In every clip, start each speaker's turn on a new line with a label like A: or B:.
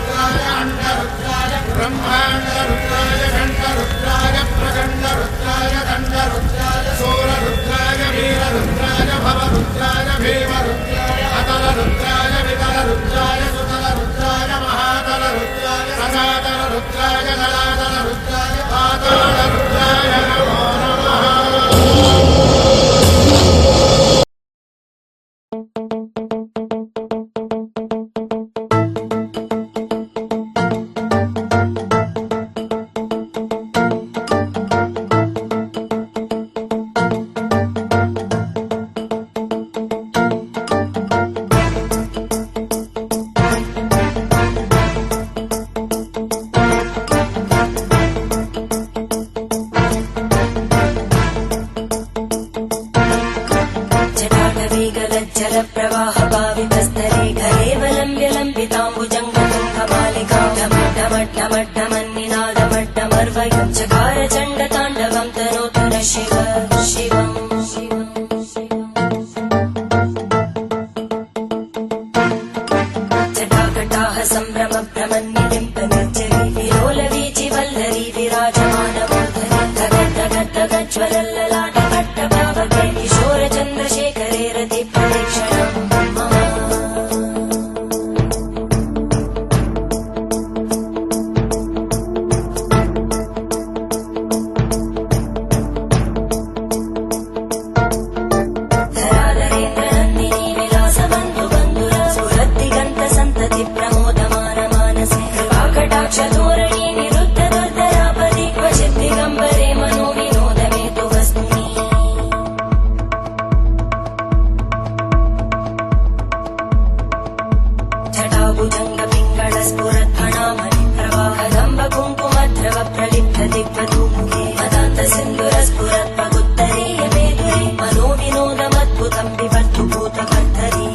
A: अंडरुद्राय अंडरुद्राय ब्रह्मांडरुद्राय घंटरुद्राय प्रचंडरुद्राय दंडरुद्राय सूररुद्राय वीररुद्राय भवरुद्राय भीमरुद्राय अतलरुद्राय वितलरुद्राय सुतलरुद्राय महातलरुद्राय सनातनरुद्राय जलातलरुद्राय पातालरुद्राय नमो नमः।
B: जलप्रवाहभावितस्तरे घरेवलम्ब्यलम्बिताम्बुजङ्गतुङ्गमालिकां ढमड्ढमड्ढमड्ढमन्निनादमड्ढमर्वयं चकारचण्डताण्डवं तनोतु न शिव शिवम् जटाकटाः सम्भ्रमभ्रमन्निलिम्पनिर्जरी विलोलवीचिवल्लरी विराजमानमूर्धनि धगद्धगद्धगज्ज्वलल्ललाटकट्टभावके किशोरचन्द्रशेखरे रति दिग्वधूमुखे मदान्तसिन्धुरस्फुरत् प्रगुत्तरीय मेदुरे मनोविनोदमद्भुतं विवर्तु भूतकर्धरी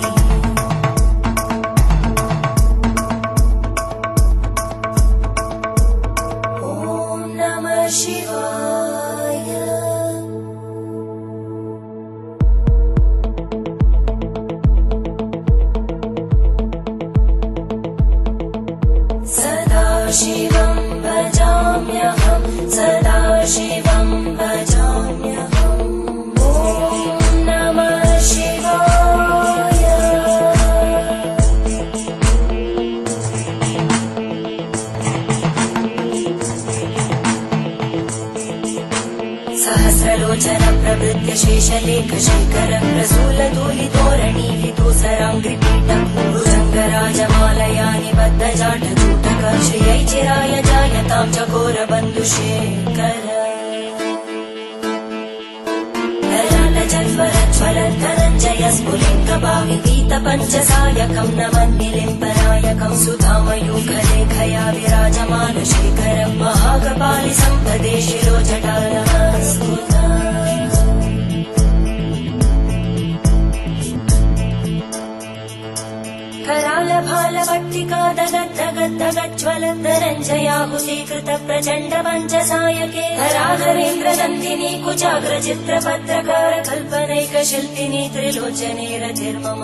B: ॐ नमः शिवाय। सदाशिवं भजाम्यहं सदाशिवं भजाम्यहम् ॐ नमः शिवाय। सहस्रलोचन प्रभृत्य शेषलेखशेखर प्रसूलधूलितोरणि विदूसराङ्घ्रिपीठं भुजङ्गराजमालया निबद्धजाटचूटक श्रियै चिराय जायतां चकोरबन्धुशेखर ललाटजल्वरज्वलद्धनञ्जय स्फुलिङ्गभाविपीतपञ्चसायकं नमन्निलिम्बनायकं सुधामयूखलेखया विराजमानशेखरं महाकपालि सम्पदे शिरोजटानमस्कुता करालभालभट्टिका दगद्धगद्धगज्ज्वलद्धरञ्जयाहुतीकृत प्रचण्ड पञ्चसायके हराधरेन्द्रनन्दिनी कुचाग्रचित्रपत्रकार कल्पनैकशिल्पिनी त्रिलोचने रतिर्मम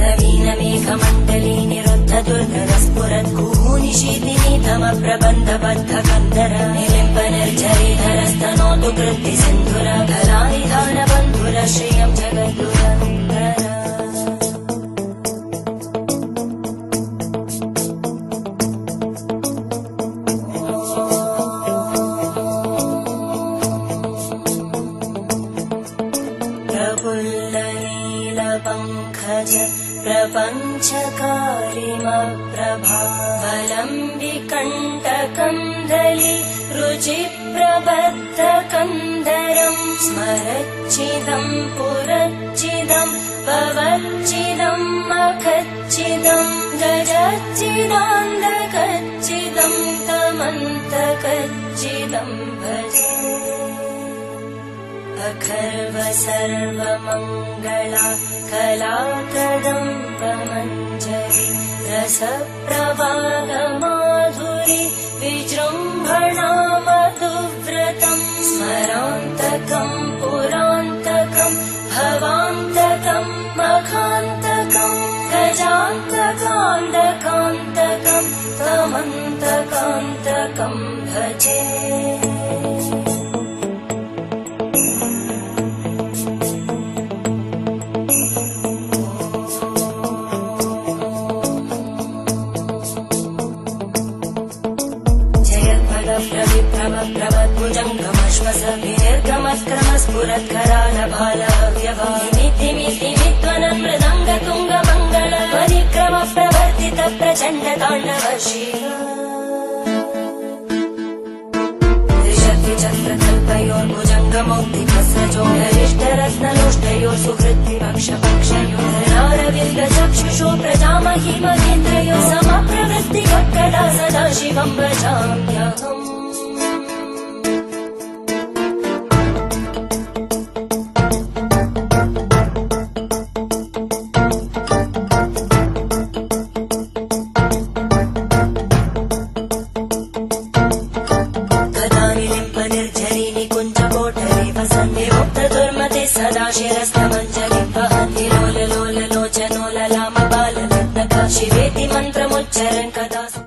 B: नवीनमेघमण्डली निरुद्धदुर्धरस्फुरद्गूनिशीतिनी तमप्रबन्धबद्धकन्दर निलिम्बनिर्झरीधरस्तनोतु कृत्तिसिन्धुर कलानिधानबन्धुर श्रियं जगद्गुरन्दर प्रफुल्लनीलपङ्कज प्रपञ्चकारिमप्रभावलम्बिकण्टकं दलि रुचिप्रबद्धकन्धरं स्मरच्चिदं पुरच्चिदं भवच्चिदं मखच्चिदं गजच्चिदान्धकच्चिदं तमन्तकच्चिदं भजे अखर्व सर्वमङ्गला कलाकदम्बमञ्जरी रसप्रवाहमाधुरी विजृम्भणा मधुव्रतं स्मरान्तकं पुरान्तकं भवान्तकं मखान्तकं गजान्तकान्तकान्तकं समन्तकान्तकं भजे मृदङ्गतुङ्गमङ्गल परिक्रम प्रवर्तित प्रचण्ड ताण्डव त्रिशक्तिचक्रकल्पयोर्भुजङ्गमौक्तिकस्रजोगरिष्ठरत्नलोष्टयोः सुहृद्विपक्षपक्षयोः चक्षुषो प्रजामहि महेन्द्रयो समप्रवृत्तिवक्कला सदा शिवं भजाम्यहम् सदा शिरस्थ